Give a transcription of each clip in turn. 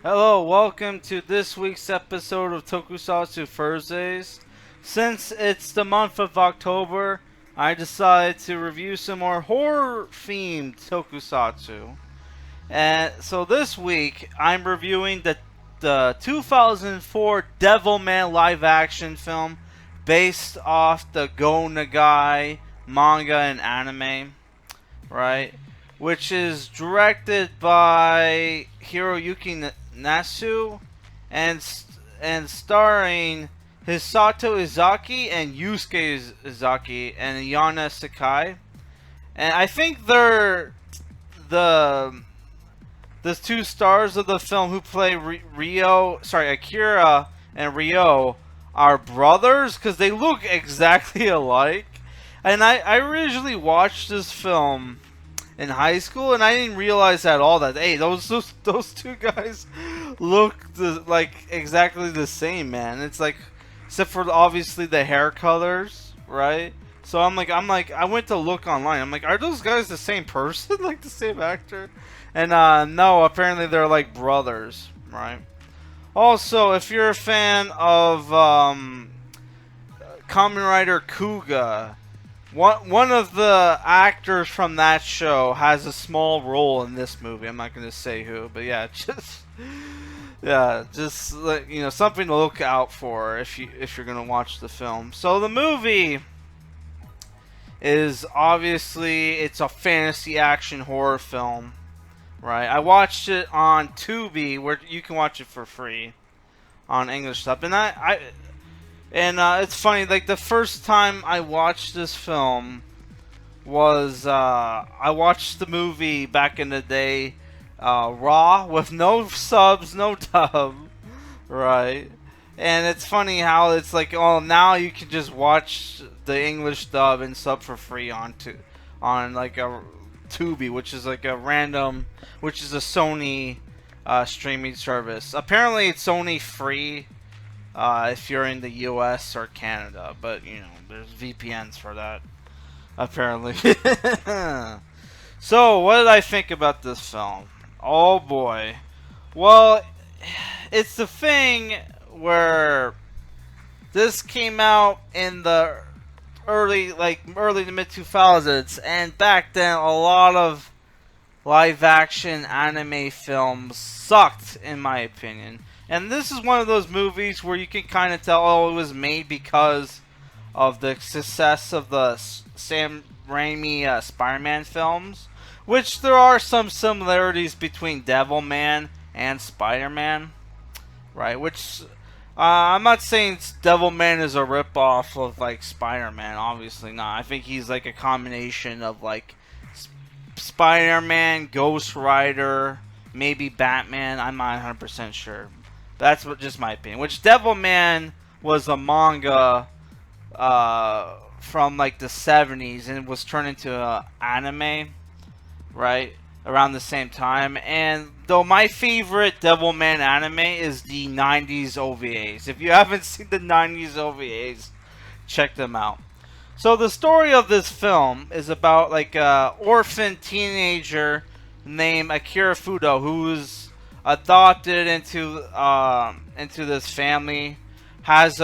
Hello, welcome to this week's episode of Tokusatsu Thursdays. Since it's the month of October, I decided to review some more horror-themed Tokusatsu. And so this week, I'm reviewing the 2004 Devilman live-action film based off the Go Nagai manga and anime, right? Which is directed by Hiroyuki Nasu and starring Hisato Izaki and Yusuke Izaki and Ayana Sakai. And I think they're the two stars of the film who play Akira and Ryo are brothers because they look exactly alike. And I originally watched this film in high school, and I didn't realize at all that those two guys look like exactly the same, man. It's like, except for obviously the hair colors, right? So I'm like, I went to look online. I'm like, are those guys the same person, like the same actor? And no, apparently they're like brothers, right? Also, if you're a fan of Kamen Rider Kuga, one of the actors from that show has a small role in this movie. I'm not going to say who, but yeah, just something to look out for if you're going to watch the film. So the movie is obviously it's a fantasy action horror film, right? I watched it on Tubi, where you can watch it for free on English stuff, and it's funny, like the first time I watched this film was I watched the movie back in the day, raw with no subs, no dub, right? And it's funny how it's like, oh, now you can just watch the English dub and sub for free on like a Tubi, which is like a Sony streaming service. Apparently, it's only free if you're in the US or Canada, but there's VPNs for that, apparently. So, what did I think about this film? Oh boy. Well, it's the thing where this came out in the early to mid 2000s, and back then a lot of live action anime films sucked, in my opinion. And this is one of those movies where you can kind of tell, oh, it was made because of the success of the Sam Raimi Spider-Man films, which there are some similarities between Devilman and Spider-Man, right? Which I'm not saying Devilman is a ripoff of like Spider-Man, obviously not. I think he's like a combination of like Spider-Man, Ghost Rider, maybe Batman. I'm not 100% sure. That's just my opinion. Which Devilman was a manga from like the 70s and was turned into an anime, right? Around the same time. And though my favorite Devilman anime is the 90s OVAs. If you haven't seen the 90s OVAs, check them out. So the story of this film is about like a orphan teenager named Akira Fudo, who's adopted into this family, has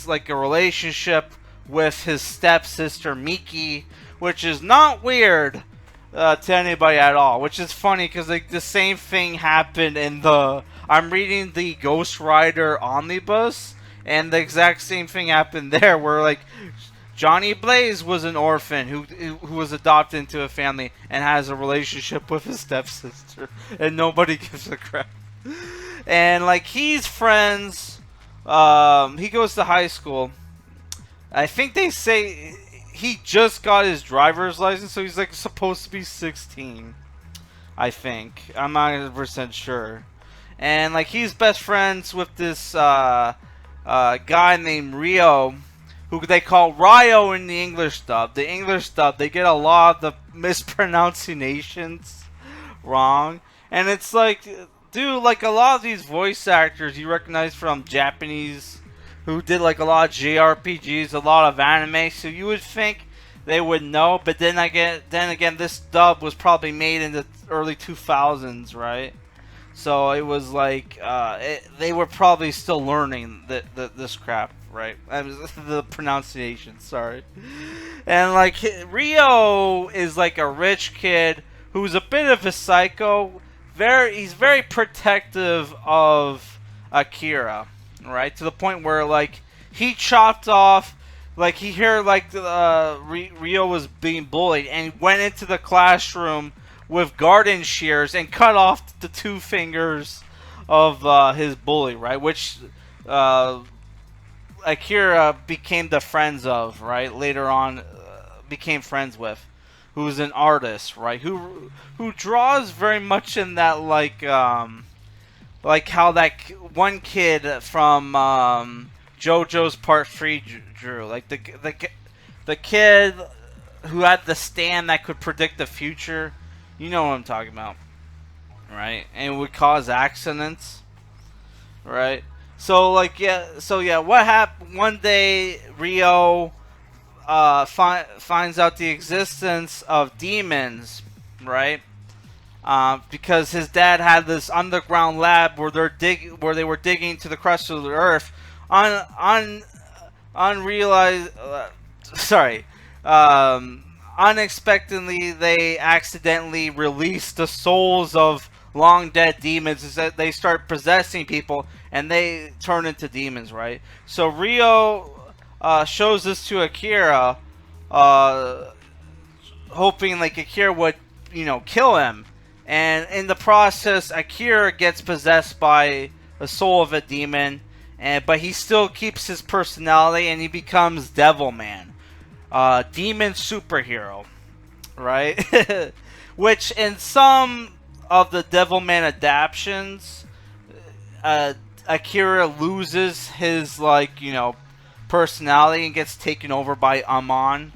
like a relationship with his stepsister Miki, which is not weird to anybody at all. Which is funny because like the same thing happened in I'm reading the Ghost Rider omnibus, and the exact same thing happened there, where like Johnny Blaze was an orphan who was adopted into a family and has a relationship with his stepsister, and nobody gives a crap. And like he's friends, he goes to high school. I think they say he just got his driver's license, so he's like supposed to be 16. I think, I'm not 100% sure. And like he's best friends with this guy named Ryo, who they call Ryo in the English dub. The English dub, they get a lot of the mispronunciations wrong. And it's like, dude, like a lot of these voice actors you recognize from Japanese, who did like a lot of JRPGs, a lot of anime, so you would think they would know. But then again, this dub was probably made in the early 2000s, right? So it was like they were probably still learning this crap, right? The pronunciation, sorry. And like Rio is like a rich kid who's a bit of a psycho. He's very protective of Akira, right? To the point where like he chopped off, like he heard like Rio was being bullied and went into the classroom with garden shears and cut off the two fingers of his bully, right? Which Akira became the friends of, right? Later on, became friends with, who's an artist, right? Who draws very much in that like how that one kid from JoJo's Part 3 drew, like the kid who had the stand that could predict the future. You know what I'm talking about, right? And it would cause accidents, right? So yeah, what happened one day? Rio finds out the existence of demons, right? Because his dad had this underground lab where where they were digging to the crust of the earth, unrealized. Sorry, unexpectedly they accidentally released the souls of long dead demons. Is that they start possessing people and they turn into demons, right? So Rio shows this to Akira, uh, hoping like Akira would, kill him. And in the process, Akira gets possessed by the soul of a demon, but he still keeps his personality and he becomes Devilman, demon superhero, right? Which in some of the Devilman adaptations, Akira loses his personality and gets taken over by Amon.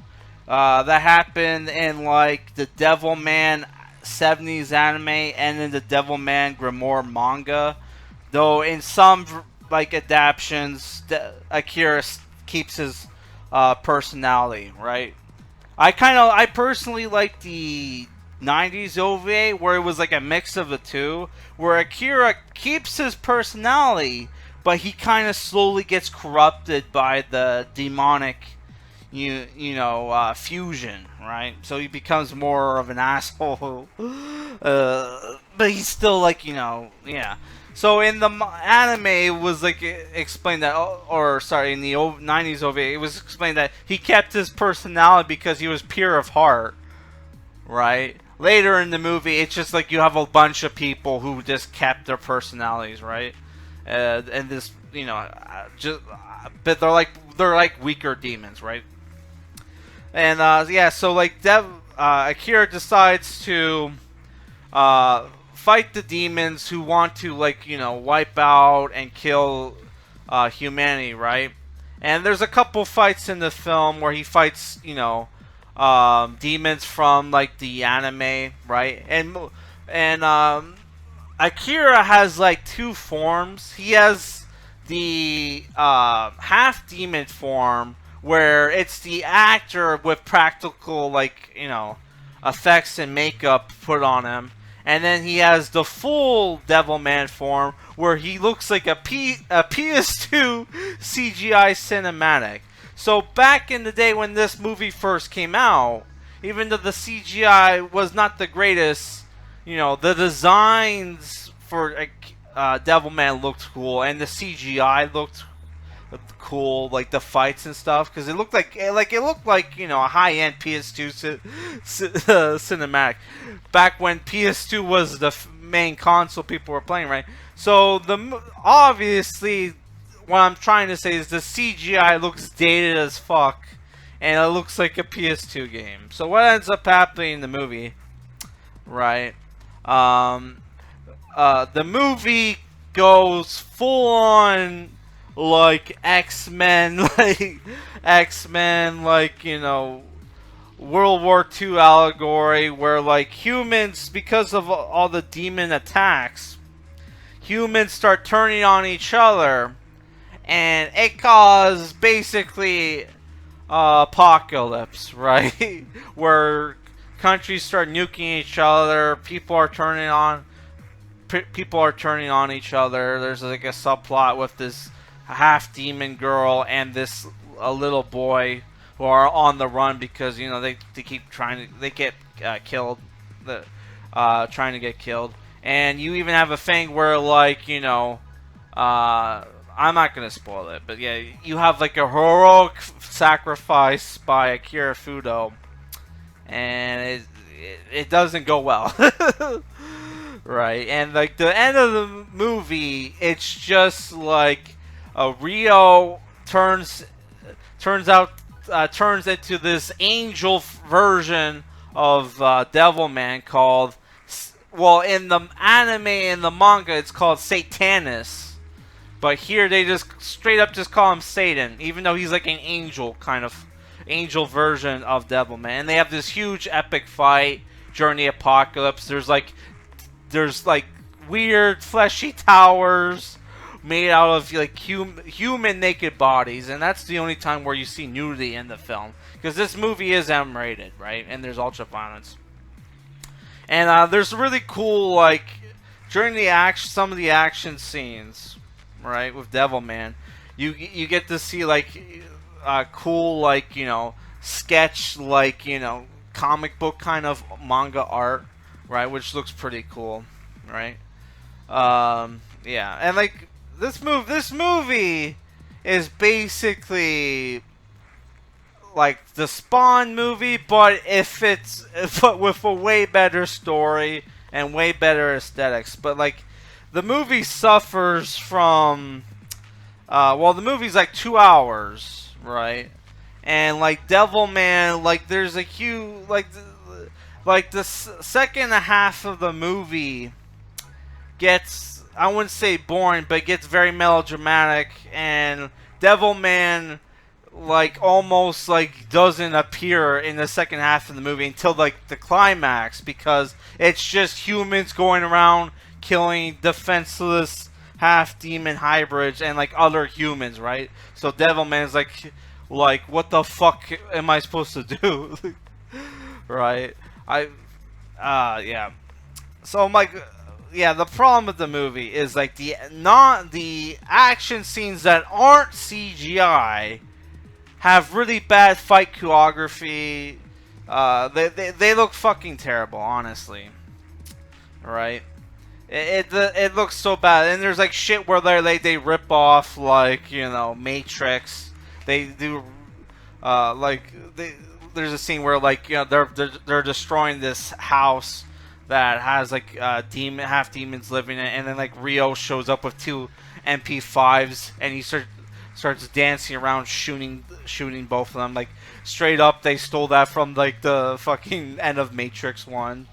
That happened in like the Devilman 70s anime and in the Devilman Grimoire manga. Though in some like adaptations, Akira keeps his personality, right? I personally like the 90s OVA where it was like a mix of the two, where Akira keeps his personality, but he kind of slowly gets corrupted by the demonic, fusion, right? So he becomes more of an asshole, but he's still like, yeah. So in the anime, it was like explained that, or sorry, in the 90s OVA, it was explained that he kept his personality because he was pure of heart, right? Later in the movie, it's just like you have a bunch of people who just kept their personalities, right? And this, but they're like weaker demons, right? And yeah, so like Akira decides to fight the demons who want to wipe out and kill humanity, right? And there's a couple fights in the film where he fights demons from like the anime, right? And Akira has like two forms. He has the half demon form where it's the actor with practical effects and makeup put on him. And then he has the full Devilman form where he looks like a PS2 CGI cinematic. So back in the day when this movie first came out, even though the CGI was not the greatest, the designs for Devilman looked cool, and the CGI looked cool, like the fights and stuff, because it looked like a high-end PS2 cinematic. Back when PS2 was the main console people were playing, right? So obviously, what I'm trying to say is the CGI looks dated as fuck, and it looks like a PS2 game. So what ends up happening in the movie, right? The movie goes full on like X-Men, World War II allegory, where like humans, because of all the demon attacks, humans start turning on each other, and it caused basically apocalypse, right? Where countries start nuking each other, people are turning on people are turning on each other. There's like a subplot with this half demon girl and this a little boy who are on the run because they keep trying to they get killed, trying to get killed. And you even have a thing where I'm not gonna spoil it, but yeah, you have like a heroic sacrifice by Akira Fudo, and it doesn't go well. Right, and like the end of the movie, it's just like Rio turns into this angel version of Devilman called, well, in the anime and the manga it's called Satanus, but here they just straight up just call him Satan, even though he's like an angel kind of angel version of Devilman. And they have this huge epic fight during the apocalypse. There's like weird fleshy towers made out of like human naked bodies, and that's the only time where you see nudity in the film, because this movie is M-rated, right? And there's ultra violence, and there's really cool like during the some of the action scenes, right, with Devilman, you get to see like cool like sketch like comic book kind of manga art, right, which looks pretty cool, right? Yeah, and like this movie is basically like the Spawn movie, but but with a way better story and way better aesthetics. But like the movie suffers from well, the movie's like 2 hours, right? And like Devilman, like there's a huge like the second half of the movie gets, I wouldn't say boring, but gets very melodramatic, and Devilman like almost like doesn't appear in the second half of the movie until like the climax, because it's just humans going around killing defenseless half demon hybrids and like other humans, right? So Devilman is like what the fuck am I supposed to do? Right? Yeah. So I'm like, yeah, the problem with the movie is like the action scenes that aren't CGI have really bad fight choreography. They look fucking terrible, honestly. Right? It looks so bad, and there's like shit where they rip off like Matrix. They do there's a scene where like they're destroying this house that has like half demons living in it, and then like Rio shows up with 2 MP5s, and he starts dancing around shooting both of them. Like straight up, they stole that from like the fucking end of Matrix 1.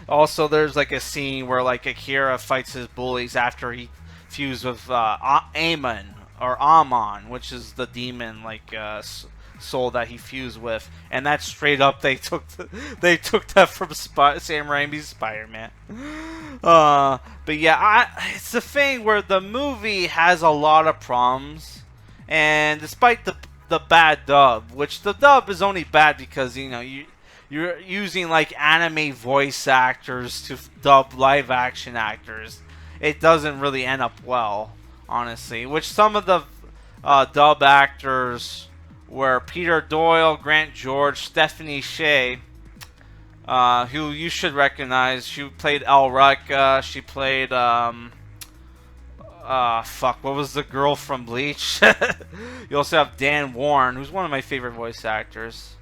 Also, there's like a scene where like Akira fights his bullies after he fused with Amon, which is the demon like soul that he fused with, and that's straight up they took that from Sam Raimi's Spider-Man. But yeah, it's the thing where the movie has a lot of problems, and despite the bad dub, which the dub is only bad because you're using like anime voice actors to dub live action actors, it doesn't really end up well, honestly. Which some of the dub actors were Peter Doyle, Grant George, Stephanie Shea, who you should recognize. She played Elrica. She played what was the girl from Bleach? You also have Dan Warren, who's one of my favorite voice actors.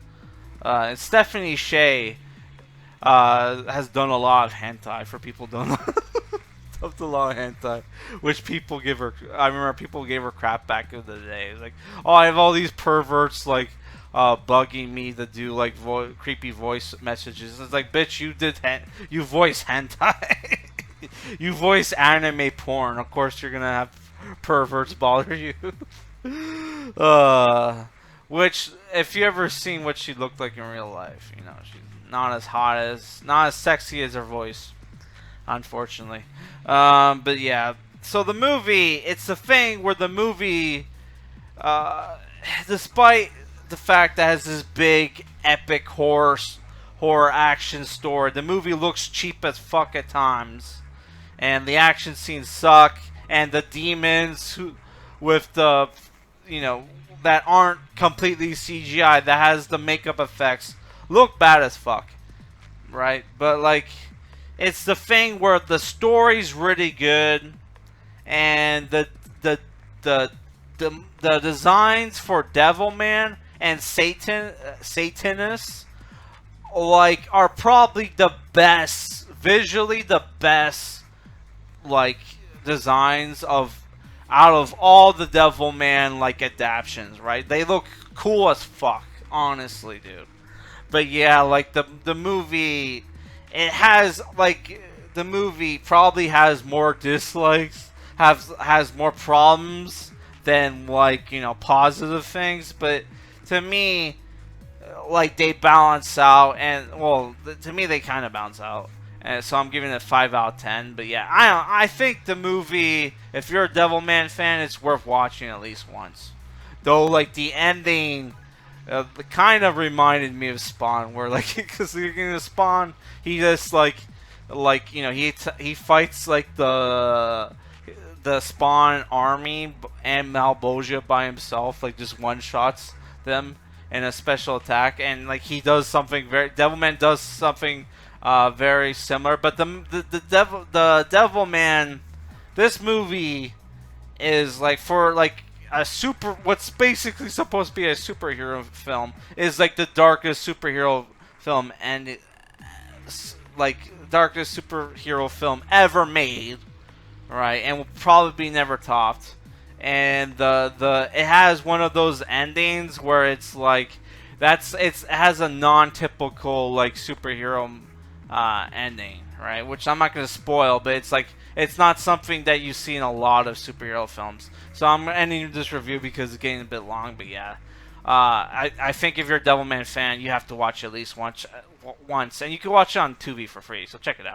And Stephanie Shea has done a lot of hentai for people don't know. Dubbed a lot of hentai, which people give her. I remember people gave her crap back in the day. It was like, oh, I have all these perverts like bugging me to do like creepy voice messages. It's like, bitch, you voice hentai, you voice anime porn. Of course, you're gonna have perverts bother you. Which, if you ever seen what she looked like in real life, she's not as sexy as her voice, unfortunately. But yeah, so the movie, it's the thing where the movie, despite the fact that it has this big epic horror action story, the movie looks cheap as fuck at times, and the action scenes suck, and the demons with the, you know, that aren't completely CGI, that has the makeup effects, look bad as fuck, right? But like, it's the thing where the story's really good, and the the the designs for Devilman and Satanist like are probably the best, visually the best, like, designs of out of all the Devilman like adaptations, right? They look cool as fuck, honestly, dude. But yeah, like the movie, it has like the movie probably has more dislikes, has more problems than, like, you know, positive things. But to me, like, they balance out, and well, to me they kind of balance out. And so I'm giving it 5 out of 10. But yeah, I think the movie, if you're a Devilman fan, it's worth watching at least once. Though, like, the ending kind of reminded me of Spawn, where, like, because in Spawn, he just like, you know, he fights like the Spawn army and Malboja by himself, like, just one shots them in a special attack, and like he does something very Devilman does something very similar. But the Devilman, this movie is like for like a super, what's basically supposed to be a superhero film, is like the darkest superhero film, and like darkest superhero film ever made, right? And will probably be never topped. And the it has one of those endings where it's like it has a non-typical like superhero ending, right? Which I'm not gonna spoil, but it's like it's not something that you see in a lot of superhero films. So I'm ending this review because it's getting a bit long, but yeah. I think if you're a Devilman fan, you have to watch at least once, and you can watch it on Tubi for free, so check it out.